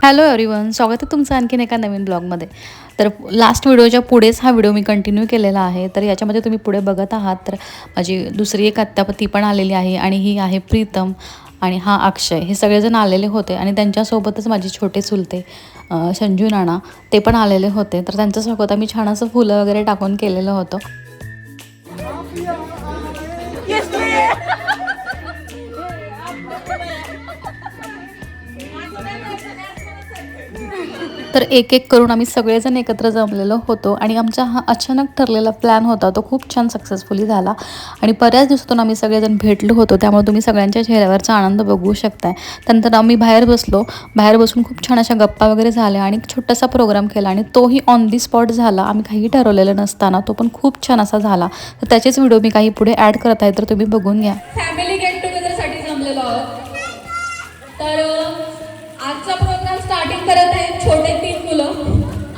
Hello everyone, स्वागत आहे तुमचं आणखीन एका नवीन ब्लॉगमध्ये. तर लास्ट व्हिडिओच्या पुढेच हा व्हिडिओ मी कंटिन्यू केलेला आहे. तर याच्यामध्ये तुम्ही पुढे बघत आहात तर माझी दुसरी एक आत्या ती पण आलेली आहे आणि ही आहे प्रीतम आणि हा अक्षय. हे सगळेजण आलेले होते आणि त्यांच्यासोबतच माझे छोटे चुलते संजू नाना ते पण आलेले होते. तर त्यांचं स्वागत आम्ही छान असं फुलं वगैरे टाकून केलेलं होतं. तर एक एक करून आम्ही सगळेजण एकत्र जमलेलो होतो आणि आमचा हा अचानक ठरलेला प्लॅन होता तो खूप छान सक्सेसफुली झाला आणि बऱ्याच दिवसातून आम्ही सगळेजण भेटलो होतो. त्यामुळे तुम्ही सगळ्यांच्या चेहऱ्यावरचा आनंद बघू शकताय. त्यानंतर आम्ही बाहेर बसून खूप छान अशा गप्पा वगैरे झाल्या आणि एक छोटासा प्रोग्राम केला आणि तोही ऑन दी स्पॉट झाला. आम्ही काही ठरवलेलं नसताना तो पण खूप छान असा झाला. तर त्याचेच व्हिडिओ मी काही पुढे ॲड करत आहे, तर तुम्ही बघून घ्या. फॅमिली गेट टुगेदरसाठी जमलेलो आहोत. तर आजचा प्रोग्राम स्टार्टिंग करत आहेत छोटे 3 मुलं,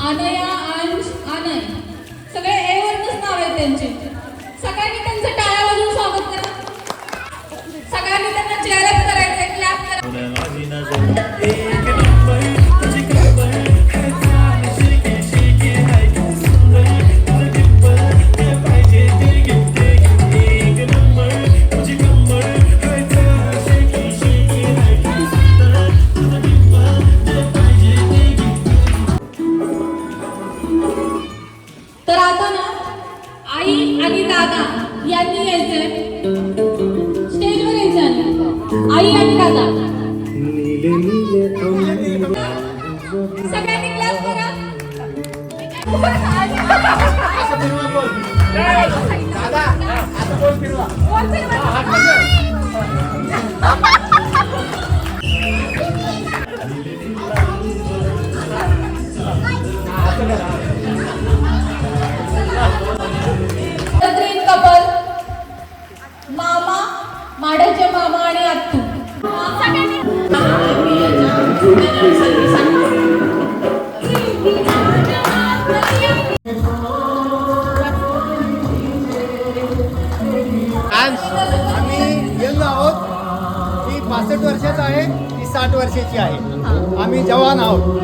अनया, अंश, अनय. सगळे ए वरच नाव आहे त्यांचे. सगळ्यांनी त्यांचं टाळ्या वाजवून स्वागत करा. सगळ्यांनी त्यांना चेअर अप करायचं, क्लॅप करा. तर आता ना आई आणि दादा यांनी यायचंय स्टेजवर यायचं. आई आणि दादा सगळ्यांनी क्लॅप करा. कपल मामा, माड्याचे मामा आणि आत्तू. आम्ही यंग आहोत. ती 65 वर्षाचा आहे, ती 60 वर्षाची आहे. आम्ही जवान आहोत.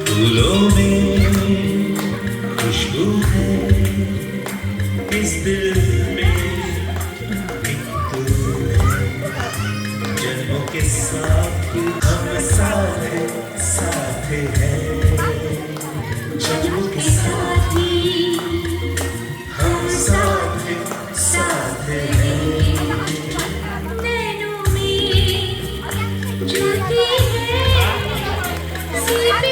फूलों में खुशबू है, इस दिल में एक तू है। जन्मों के साथ हम साथ साथ हैं, जन्मों के साथ हम साथ साथ हैं। नैनों में ज्योति है, सीपी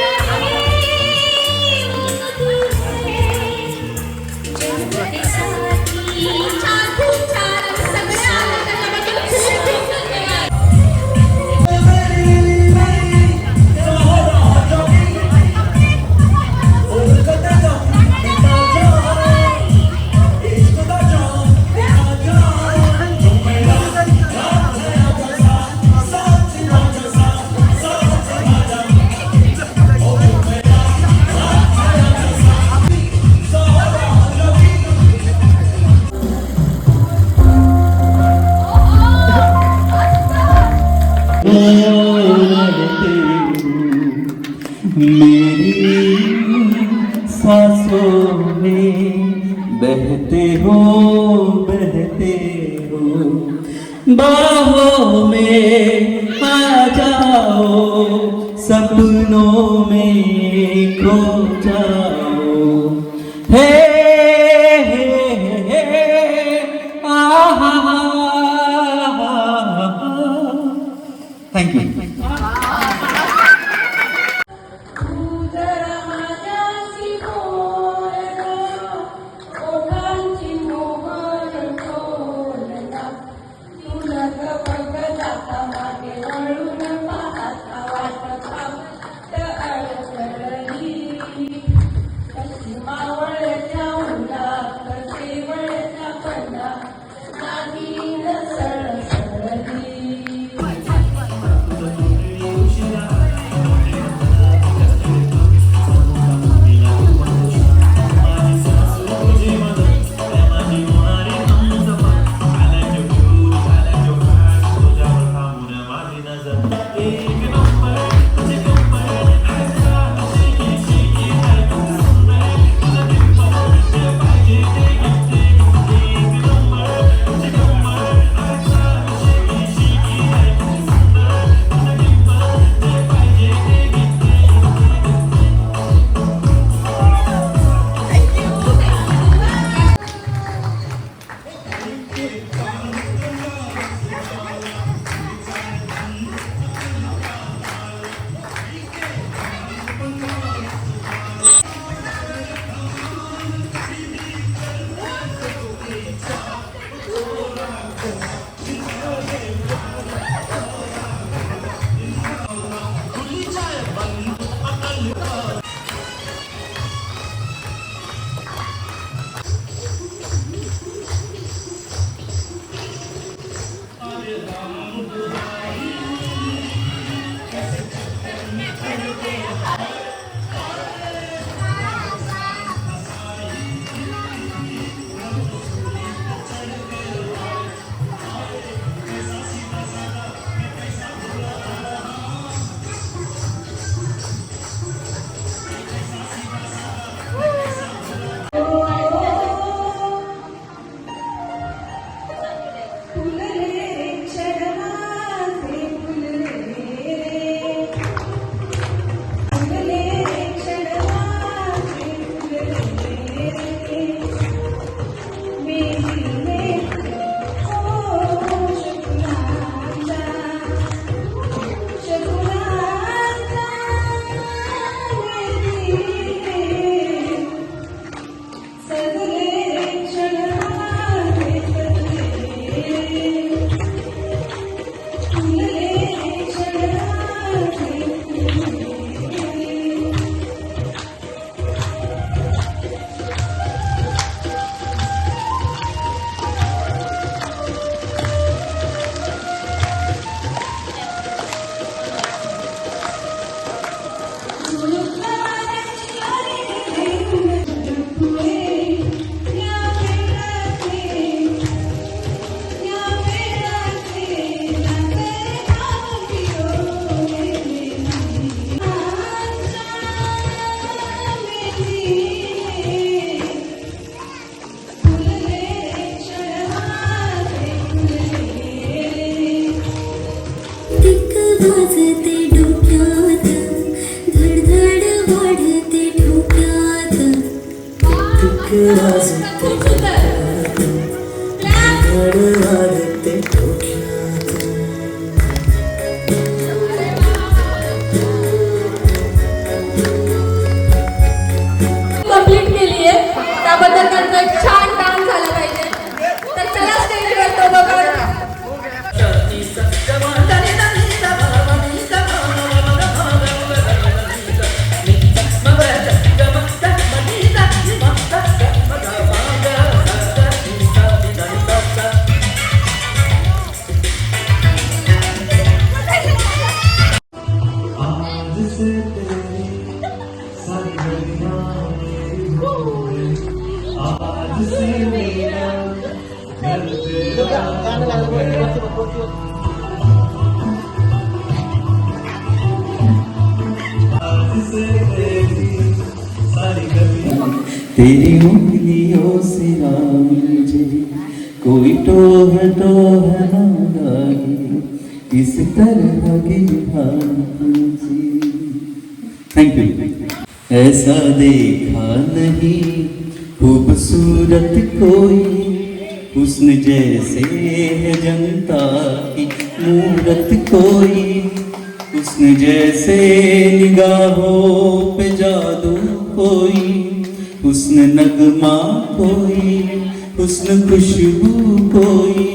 मेरी सांसों में बहते हो बाहों में आ जाओ सपनों में खो जाओ हे थँक्यू. वाजते डोक्यात धडधड वाढते ठोक्यात वाढते ठोक्यात कंप्लीट केली आहे त्याबद्दल त्यांचा एक छान डान्स झाला पाहिजे. तर चला स्टेजवर तो बघा. सारी तेरी उंगलियों से ना मुझे कोई टोह ना लागे इस तरह की भांति। Thank you. ऐसा देखा नहीं खूबसूरत कोई, हुस्न जैसे है जनता की मूरत कोई, हुस्न जैसे निगाहों पे जादू कोई, हुस्न नगमा कोई, हुस्न खुशबू कोई,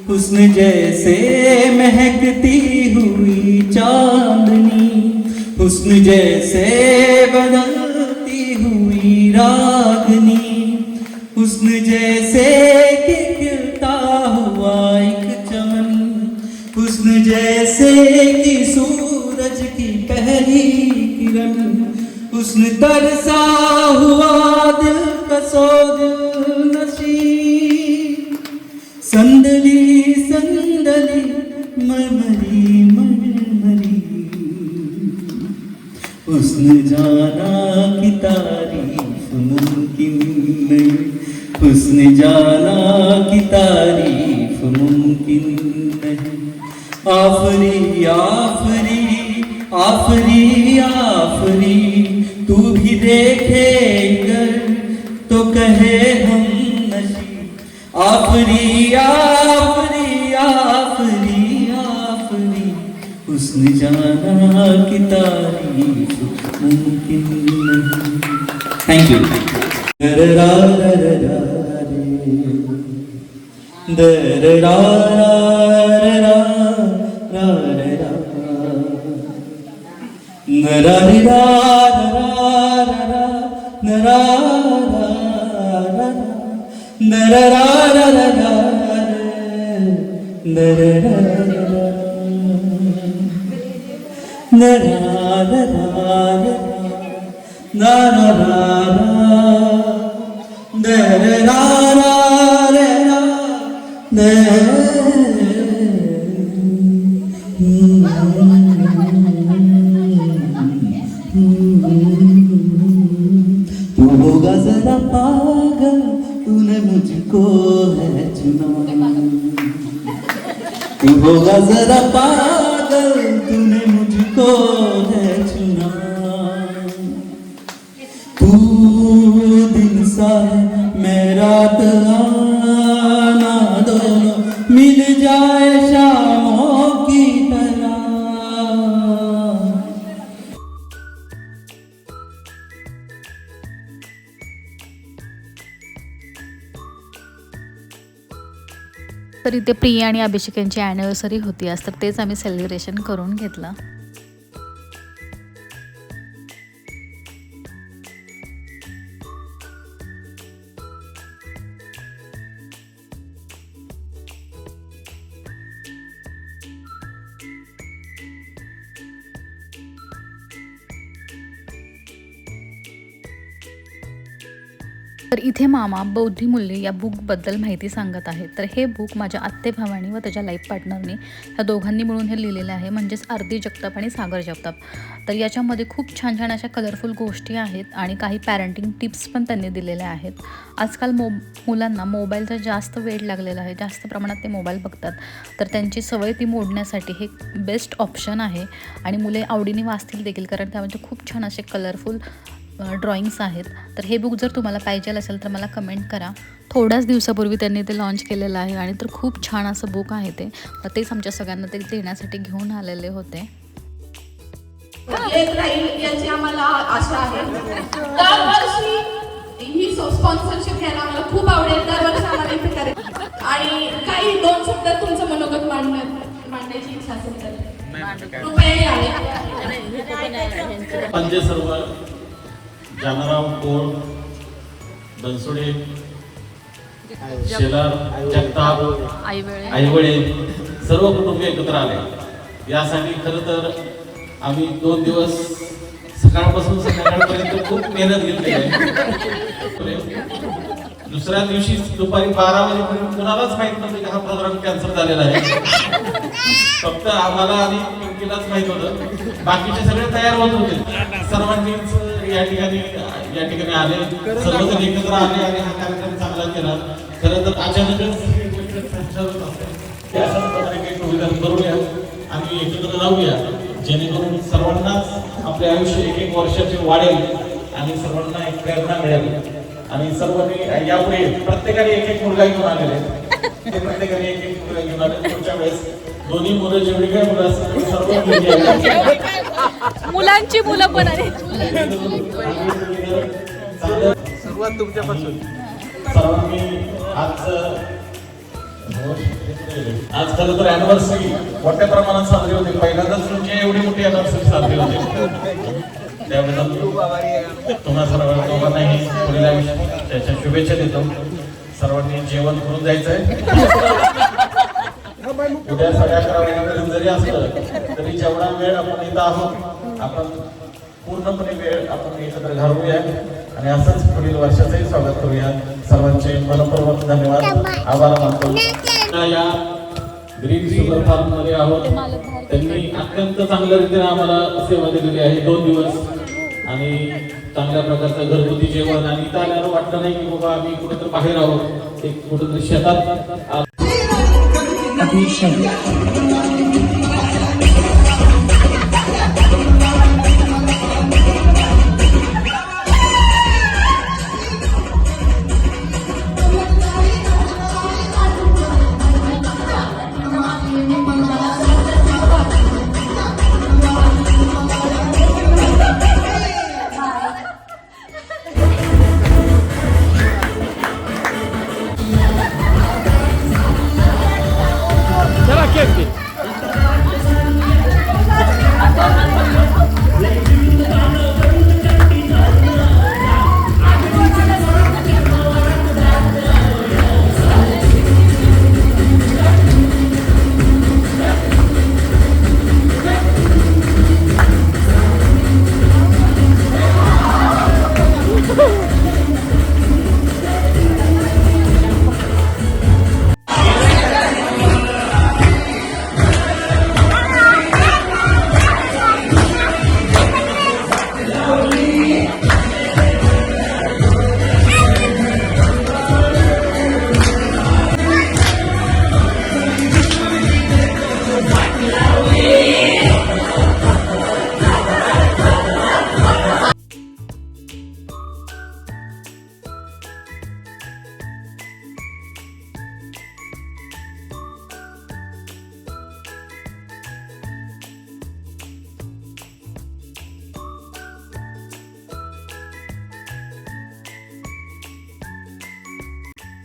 हुस्न जैसे महकती हुई चांदनी, हुस्न जैसे बदलती हुई रागनी, हुस्न जैसे कि खिलता हुआ एक चमन, हुस्न जैसे कि सूरज की पहली किरण, हुस्न तरसा हुआ दिल का सो दिल नशी, संदली संदली मरमरी मरमरी, हुस्न जाना की तारीफ मुमकिन नहीं, हुस्न जाना की तारीफ मुमकिन नहीं। आफरी आफरी आफरी आफरी तू भी देखे कर तो कहे हम नशी, आफरी आफरी आफरी आफरी हुस्न जाना की तारीफ मुमकिन नहीं। Thank you. दररा दररा दररा दररा दररा नररा नररा नररा तू होगा जरा पागल तूने मुझको है चुना, तू होगा जरा पागल तूने मुझको है चुना, तू दिन सा है मैं रात आना दोनों मिल जाए शामों की तरह। तर इथे प्रिया आणि अभिषेक यांची ॲनिव्हर्सरी होती आज, तर तेच आम्ही सेलिब्रेशन करून घेतलं. तर इथे मामा बौद्धी मूल्ये या बुकबद्दल माहिती सांगत आहेत. तर हे बुक माझ्या आत्ते भावानी व त्याच्या लाईफ पार्टनरने ह्या दोघांनी मिळून हे लिहिलेलं आहे, म्हणजेच आरती जगताप आणि सागर जगताप. तर याच्यामध्ये खूप छान छान अशा कलरफुल गोष्टी आहेत आणि काही पॅरेंटिंग टिप्स पण त्यांनी दिलेल्या आहेत. आजकाल मुलांना मोबाईलचा जास्त वेळ लागलेला आहे, जास्त प्रमाणात ते मोबाईल बघतात, तर त्यांची सवय ती मोडण्यासाठी हे बेस्ट ऑप्शन आहे आणि मुले आवडीने वाचतील देखील, कारण त्यामध्ये खूप छान असे कलरफुल ड्रॉइंग्स आहेत. तर हे बुक जर तुम्हाला पाहिजे असेल तर मला कमेंट करा. थोड्याच दिवसापूर्वी त्यांनी ते लॉन्च केलेलं आहे आणि तर खूप छान असं बुक आहे ते, तर तेच आमच्या सगळ्यांना ते देण्यासाठी घेऊन आलेले होते. एक राहील याची आम्हाला आशा आहे. दरवर्षी ही स्पॉन्सरशिप घ्यायला आम्हाला खूप आवडेल. दरवर्षी आम्हाला इथे करेल आणि काही दोन शब्द तुमचं मनोगत मांडण्याची इच्छा असेल तर कृपया यावे. पंजे सरोवर, जानराव कोळ, बनसोडे, शेलार, जगताप, आईवळे सर्व कुटुंबीय एकत्र आले. यासाठी खरं तर आम्ही 2 दिवस सकाळपासून संध्याकाळपर्यंत खूप मेहनत घेतली आहे. दुसऱ्या दिवशी दुपारी 12 वाजेपर्यंत कुणालाच माहित नव्हतं की हा प्रोग्राम कॅन्सल झालेला आहे. फक्त आम्हाला आणि पिंकीलाच माहित होतं, बाकीचे सगळे तयार होत होते. सर्वांनीच या ठिकाणी आले, सर्वजण एकत्र आले आणि हा कार्यक्रम चांगला केला. खरं तर अचानकच ही गोष्ट संचालत असते. ते अशाच प्रकारे काही सुविधा करूया आणि एकत्र जाऊया, जेणेकरून सर्वांनाच आपले आयुष्य एक वर्षाचे वाढेल आणि सर्वांना एक प्रेरणा मिळेल. आणि सर्वांनी यापुढे प्रत्येकाने एक मुलगा घेऊन आलेले, ते प्रत्येकाने एक मुलगा घेऊन आले. पुढच्या वेळेस दोन्ही मुलं जेवढी काय मुलं असतील सर्व मुलगी आहेत. मुलांची मुलं पण आहे. सुरुवात तुमच्यापासून. सर्वांनी आज खरं तर अॅनिव्हर्सरी मोठ्या प्रमाणात साजरी होते. पहिल्यांदाच तुमची एवढी मोठी अॅनिव्हर्सरी साजरी होते. त्याबद्दल तुम्हा सर्वांनाही पुढील त्याच्या शुभेच्छा देतो. सर्वांनी जेवण करून जायचंय. उद्या 11:30 जरी असलं तरी जेवढा वेळ आपण इथं आहोत आपण पूर्णपणे वेळ आपण एकत्र घालवूया आणि असंच पुढील वर्षाचंही स्वागत करूया. सर्वांचे मनपूर्वक धन्यवाद, आभार मानतो. या ग्रीन शुगर फार्म मध्ये आहोत. त्यांनी अत्यंत चांगल्या रीतीने आम्हाला सेवा दिलेली आहे 2 दिवस आणि चांगल्या प्रकारचं घरगुती जेवण. आणि इथं आल्यावर वाटतं नाही की बाबा आम्ही कुठेतरी बाहेर आहोत, एक कुठेतरी शेतात.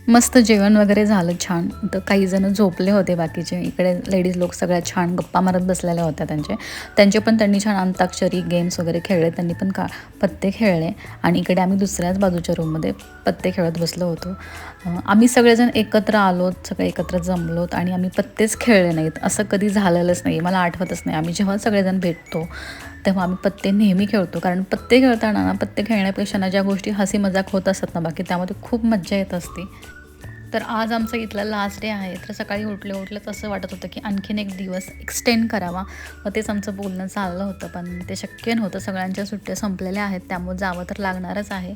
मस्त जेवण वगैरे झालं छान. तर काही जण झोपले होते, बाकीचे इकडे लेडीज लोक सगळ्या छान गप्पा मारत बसलेल्या होत्या. त्यांचे पण त्यांनी छान अंताक्षरी गेम्स वगैरे खेळले. त्यांनी पण पत्ते खेळले आणि इकडे आम्ही दुसऱ्याच बाजूच्या रूममध्ये पत्ते खेळत बसलो होतो. आम्ही सगळेजण एकत्र आलोत, सगळे एकत्र जमलोत आणि आम्ही पत्तेच खेळले नाहीत असं कधी झालेलंच नाही. मला आठवतच नाही. आम्ही जेव्हा सगळेजण भेटतो तेव्हा आम्ही पत्ते नेहमी खेळतो, कारण पत्ते खेळताना ना, पत्ते खेळण्यापेक्षा ना ज्या गोष्टी हसी मजाक होत असतात ना बाकी, त्यामध्ये खूप मज्जा येत असते. तर आज आमचा इथला लास्ट डे आहे. तर सकाळी उठलेच असं वाटत होतं की आणखीन एक दिवस एक्सटेंड करावा. मग तेच आमचं बोलणं चाललं होतं, पण ते शक्य नव्हतं. सगळ्यांच्या सुट्ट्या संपलेल्या आहेत, त्यामुळे जावं तर लागणारच आहे.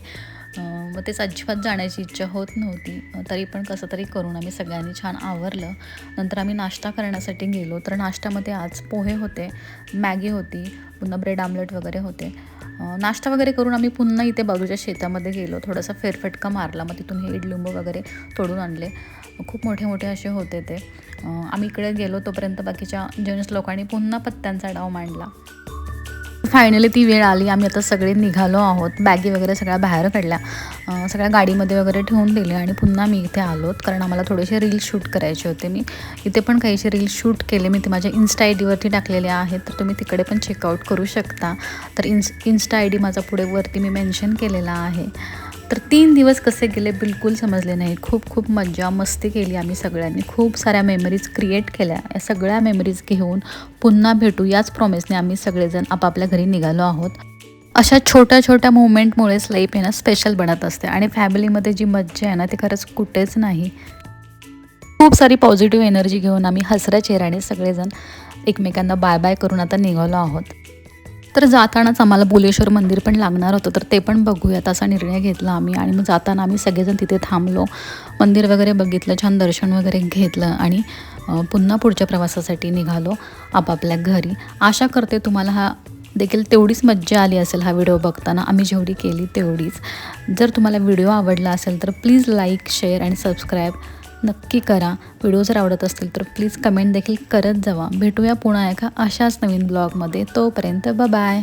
मग तेच अजिबात जाण्याची इच्छा होत नव्हती. तरी पण कसं तरी करून आम्ही सगळ्यांनी छान आवरलं. नंतर आम्ही नाश्ता करण्यासाठी गेलो. तर नाश्त्यामध्ये आज पोहे होते, मॅगी होती, पुन्हा ब्रेड आमलेट वगैरे होते. नाश्ता वगैरे करून आम्ही पुन्हा इथे बाजूच्या शेतामध्ये गेलो. थोडासा फेरफटका मारला. मग तिथून हे इडलिंबू वगैरे तोडून आणले. खूप मोठे मोठे असे होते ते. आम्ही इकडे गेलो तोपर्यंत बाकीच्या जेंट्स लोकांनी पुन्हा पत्त्यांचा डाव मांडला. फायनली ती वेळ आली. आम्ही आता सगळे निघालो आहोत. बॅगी वगैरे सगळ्या बाहेर काढल्या, सगळ्या गाडीमध्ये वगैरे ठेवून दिले आणि पुन्हा मी इथे आलोत, कारण आम्हाला थोडेसे रील्स शूट करायचे होते. मी इथे पण काहीसे रील्स शूट केले. मी ते माझ्या इन्स्टा आय डीवरती टाकलेले आहेत, तर तुम्ही तिकडे पण चेकआउट करू शकता. तर इन्स्टा आय डी माझा पुढे वरती मी मेन्शन केलेला आहे. तर 3 दिवस कसे गेले बिलकुल समजले नाही. खूप मज्जा मस्ती केली आम्ही सगळ्यांनी. खूप साऱ्या मेमरीज क्रिएट केल्या. या सगळ्या मेमरीज घेऊन पुन्हा भेटू याच प्रॉमिसने आम्ही सगळेजण आपापल्या घरी निघालो आहोत. अशा छोट्या छोट्या मुवमेंटमुळेच लाईफ आहे ना स्पेशल बनत असते आणि फॅमिलीमध्ये जी मज्जा आहे ना ती खरंच कुठेच नाही. खूप सारी पॉझिटिव्ह एनर्जी घेऊन आम्ही हसऱ्या चेहऱ्याने सगळेजण एकमेकांना बाय बाय करून आता निघालो आहोत. तर जातानाच आम्हाला बुलेश्वर मंदिर पण लागणार होतं, तर ते पण बघूयात असा निर्णय घेतला आम्ही. आणि मग जाताना आम्ही सगळेजण तिथे थांबलो, मंदिर वगैरे बघितलं, छान दर्शन वगैरे घेतलं आणि पुन्हा पुढच्या प्रवासासाठी निघालो आपापल्या घरी. आशा करते तुम्हाला हा देखील तेवढीच मज्जा आली असेल हा व्हिडिओ बघताना, आम्ही जेवढी केली तेवढीच. जर तुम्हाला व्हिडिओ आवडला असेल तर प्लीज लाईक, शेअर आणि सबस्क्राईब नक्की करा. व्हिडिओ जर आवडत असतील तर प्लीज कमेंट देखील करत जावा. भेटूया पुन्हा एका अशाच नवीन ब्लॉगमध्ये. तोपर्यंत बाय.